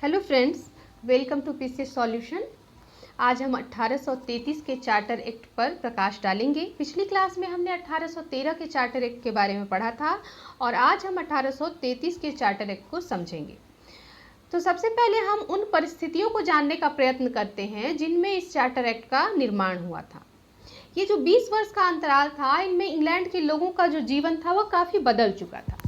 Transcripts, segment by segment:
Hello friends, welcome to PCS solution. आज हम 1833 के चार्टर एक्ट पर प्रकाश डालेंगे। पिछली क्लास में हमने 1813 के चार्टर एक्ट के बारे में पढ़ा था और आज हम 1833 के चार्टर एक्ट को समझेंगे। तो सबसे पहले हम उन परिस्थितियों को जानने का प्रयत्न करते हैं जिनमें इस चार्टर एक्ट का निर्माण हुआ था। ये जो 20 वर्ष का अंतराल था, इनमें इंग्लैंड के लोगों का जो जीवन था वह काफ़ी बदल चुका था।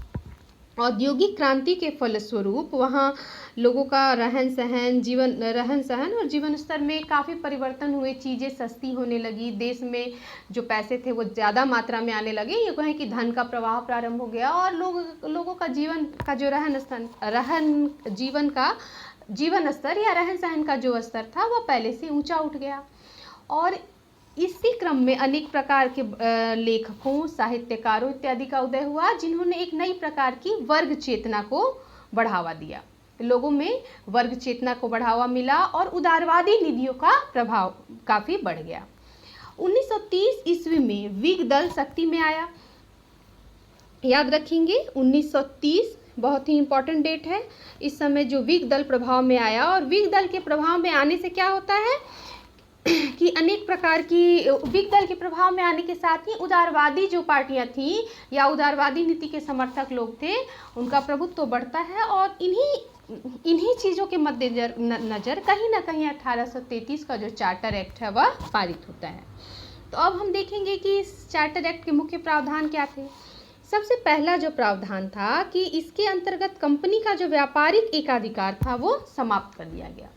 औद्योगिक क्रांति के फलस्वरूप वहाँ लोगों का रहन सहन और जीवन स्तर में काफ़ी परिवर्तन हुए। चीज़ें सस्ती होने लगी, देश में जो पैसे थे वो ज़्यादा मात्रा में आने लगे। ये कहें कि धन का प्रवाह प्रारंभ हो गया और लोगों का जीवन का जो जीवन स्तर या रहन सहन का जो स्तर था वह पहले से ऊंचा उठ गया। और इसी क्रम में अनेक प्रकार के लेखकों, साहित्यकारों इत्यादि का उदय हुआ, जिन्होंने एक नई प्रकार की वर्ग चेतना को बढ़ावा दिया। लोगों में वर्ग चेतना को बढ़ावा मिला और उदारवादी नीतियों का प्रभाव काफ़ी बढ़ गया। 1930 ईस्वी में व्हिग दल शक्ति में आया। याद रखेंगे, 1930 बहुत ही इम्पोर्टेंट डेट है। इस समय जो व्हिग दल प्रभाव में आया, और व्हिग दल के प्रभाव में आने से क्या होता है कि अनेक प्रकार की व्हिग दल के प्रभाव में आने के साथ ही उदारवादी जो पार्टियां थीं या उदारवादी नीति के समर्थक लोग थे, उनका प्रभुत्व तो बढ़ता है। और इन्हीं चीज़ों के मद्देनजर कहीं ना कहीं 1833 का जो चार्टर एक्ट है वह पारित होता है। तो अब हम देखेंगे कि इस चार्टर एक्ट के मुख्य प्रावधान क्या थे। सबसे पहला जो प्रावधान था कि इसके अंतर्गत कंपनी का जो व्यापारिक एकाधिकार था वो समाप्त कर दिया गया।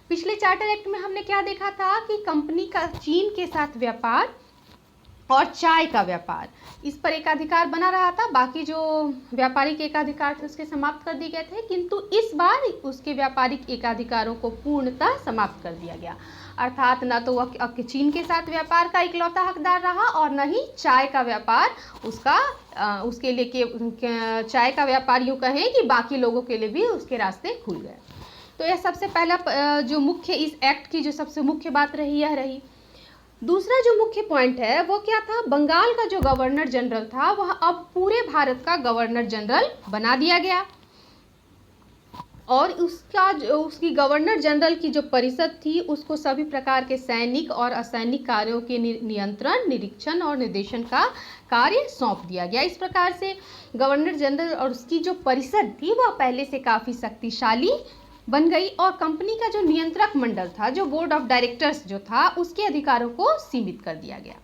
पिछले चार्टर एक्ट में हमने क्या देखा था कि कंपनी का चीन के साथ व्यापार और चाय का व्यापार, इस पर एकाधिकार बना रहा था। बाकी जो व्यापारिक एकाधिकार थे उसके समाप्त कर दिए गए थे, किंतु इस बार उसके व्यापारिक एकाधिकारों को पूर्णतः समाप्त कर दिया गया। अर्थात न तो वह चीन के साथ व्यापार का इकलौता हकदार रहा और न ही चाय का व्यापार उसके लिए चाय का व्यापार यूँ कहें कि बाकी लोगों के लिए भी उसके रास्ते खुल गए। तो यह सबसे पहला जो मुख्य इस एक्ट की जो सबसे मुख्य बात रही यह रही। दूसरा जो मुख्य पॉइंट है वो क्या था, बंगाल का जो गवर्नर जनरल था वह अब पूरे भारत का गवर्नर जनरल बना दिया गया और उसकी गवर्नर जनरल की जो परिषद थी उसको सभी प्रकार के सैनिक और असैनिक कार्यों के नियंत्रण, निरीक्षण और निर्देशन का कार्य सौंप दिया गया। इस प्रकार से गवर्नर जनरल और उसकी जो परिषद थी वह पहले से काफ़ी शक्तिशाली बन गई और कंपनी का जो नियंत्रक मंडल था, जो बोर्ड ऑफ डायरेक्टर्स जो था, उसके अधिकारों को सीमित कर दिया गया।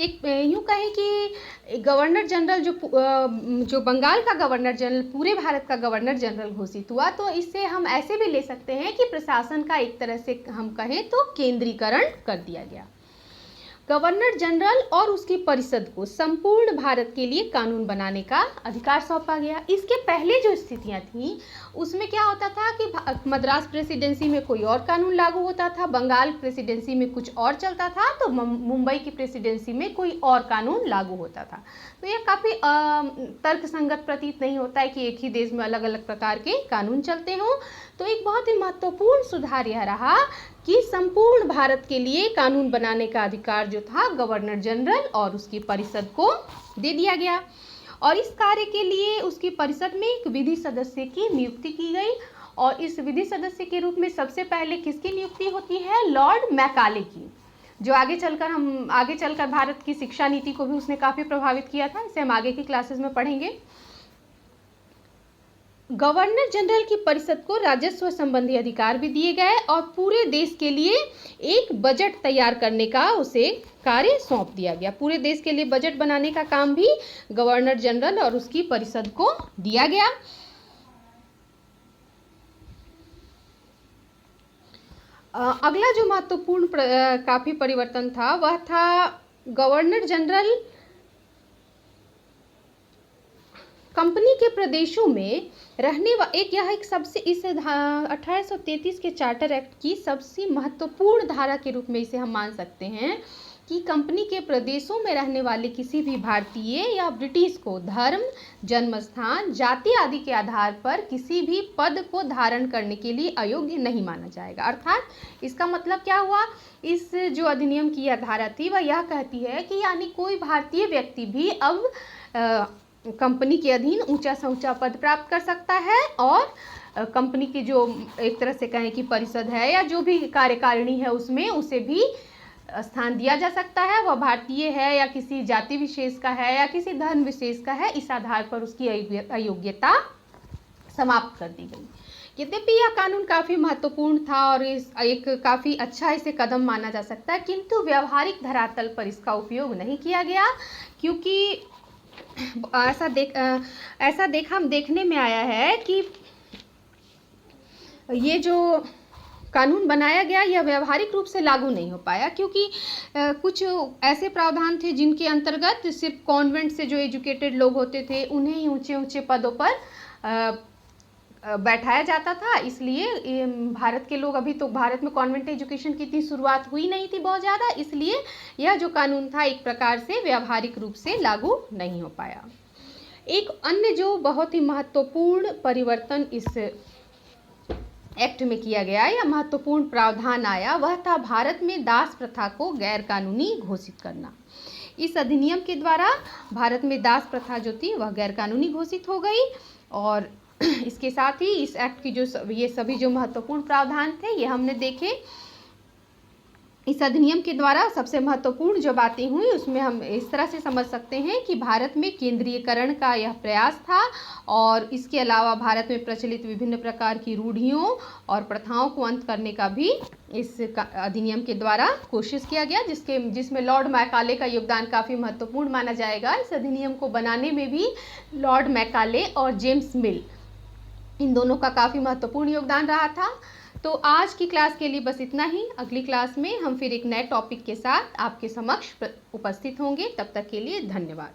एक यूँ कहें कि गवर्नर जनरल जो बंगाल का गवर्नर जनरल पूरे भारत का गवर्नर जनरल घोषित हुआ, तो इससे हम ऐसे भी ले सकते हैं कि प्रशासन का एक तरह से हम कहें तो केंद्रीकरण कर दिया गया। गवर्नर जनरल और उसकी परिषद को संपूर्ण भारत के लिए कानून बनाने का अधिकार सौंपा गया। इसके पहले जो स्थितियां थीं उसमें क्या होता था कि मद्रास प्रेसिडेंसी में कोई और कानून लागू होता था, बंगाल प्रेसिडेंसी में कुछ और चलता था, तो मुंबई की प्रेसिडेंसी में कोई और कानून लागू होता था। तो यह काफ़ी तर्कसंगत प्रतीत नहीं होता है कि एक ही देश में अलग अलग प्रकार के कानून चलते हों। तो एक बहुत ही महत्वपूर्ण सुधार यह रहा कि संपूर्ण भारत के लिए कानून बनाने का अधिकार जो था गवर्नर जनरल और उसकी परिषद को दे दिया गया। और इस कार्य के लिए उसकी परिषद में एक विधि सदस्य की नियुक्ति की गई और इस विधि सदस्य के रूप में सबसे पहले किसकी नियुक्ति होती है, लॉर्ड मैकाले की, जो आगे चलकर भारत की शिक्षा नीति को भी उसने काफ़ी प्रभावित किया था। इसे हम आगे की क्लासेस में पढ़ेंगे। गवर्नर जनरल की परिषद को राजस्व संबंधी अधिकार भी दिए गए और पूरे देश के लिए एक बजट तैयार करने का उसे कार्य सौंप दिया गया। पूरे देश के लिए बजट बनाने का काम भी गवर्नर जनरल और उसकी परिषद को दिया गया। अगला जो महत्वपूर्ण काफी परिवर्तन था वह था गवर्नर जनरल कंपनी के प्रदेशों में रहने सबसे इस 1833 के चार्टर एक्ट की सबसे महत्वपूर्ण धारा के रूप में इसे हम मान सकते हैं कि कंपनी के प्रदेशों में रहने वाले किसी भी भारतीय या ब्रिटिश को धर्म, जन्म स्थान, जाति आदि के आधार पर किसी भी पद को धारण करने के लिए अयोग्य नहीं माना जाएगा। अर्थात इसका मतलब क्या हुआ, इस जो अधिनियम की यह धारा थी वह यह कहती है कि यानी कोई भारतीय व्यक्ति भी अब कंपनी के अधीन ऊंचा से ऊंचा पद प्राप्त कर सकता है, और कंपनी की जो एक तरह से कहें कि परिषद है या जो भी कार्यकारिणी है उसमें उसे भी स्थान दिया जा सकता है। वह भारतीय है या किसी जाति विशेष का है या किसी धर्म विशेष का है, इस आधार पर उसकी अयोग्यता समाप्त कर दी गई। यद्यपि यह कानून काफ़ी महत्वपूर्ण था और इस एक काफ़ी अच्छा इसे कदम माना जा सकता है, किंतु व्यवहारिक धरातल पर इसका उपयोग नहीं किया गया, क्योंकि देखने में आया है कि ये जो कानून बनाया गया यह व्यवहारिक रूप से लागू नहीं हो पाया, क्योंकि कुछ ऐसे प्रावधान थे जिनके अंतर्गत सिर्फ कॉन्वेंट से जो एजुकेटेड लोग होते थे उन्हें ही ऊंचे ऊंचे पदों पर बैठाया जाता था। इसलिए भारत के लोग, अभी तो भारत में कॉन्वेंट एजुकेशन की इतनी शुरुआत हुई नहीं थी बहुत ज़्यादा, इसलिए यह जो कानून था एक प्रकार से व्यवहारिक रूप से लागू नहीं हो पाया। एक अन्य जो बहुत ही महत्वपूर्ण परिवर्तन इस एक्ट में किया गया या महत्वपूर्ण प्रावधान आया, वह था भारत में दास प्रथा को गैर कानूनी घोषित करना। इस अधिनियम के द्वारा भारत में दास प्रथा जो थी वह गैर कानूनी घोषित हो गई, और इसके साथ ही इस एक्ट की जो ये सभी जो महत्वपूर्ण प्रावधान थे ये हमने देखे। इस अधिनियम के द्वारा सबसे महत्वपूर्ण जो बातें हुई उसमें हम इस तरह से समझ सकते हैं कि भारत में केंद्रीयकरण का यह प्रयास था, और इसके अलावा भारत में प्रचलित विभिन्न प्रकार की रूढ़ियों और प्रथाओं को अंत करने का भी इस अधिनियम के द्वारा कोशिश किया गया, जिसमें लॉर्ड मैकाले का योगदान काफ़ी महत्वपूर्ण माना जाएगा। इस अधिनियम को बनाने में भी लॉर्ड मैकाले और जेम्स मिल, इन दोनों का काफ़ी महत्वपूर्ण योगदान रहा था। तो आज की क्लास के लिए बस इतना ही। अगली क्लास में हम फिर एक नए टॉपिक के साथ आपके समक्ष उपस्थित होंगे। तब तक के लिए धन्यवाद।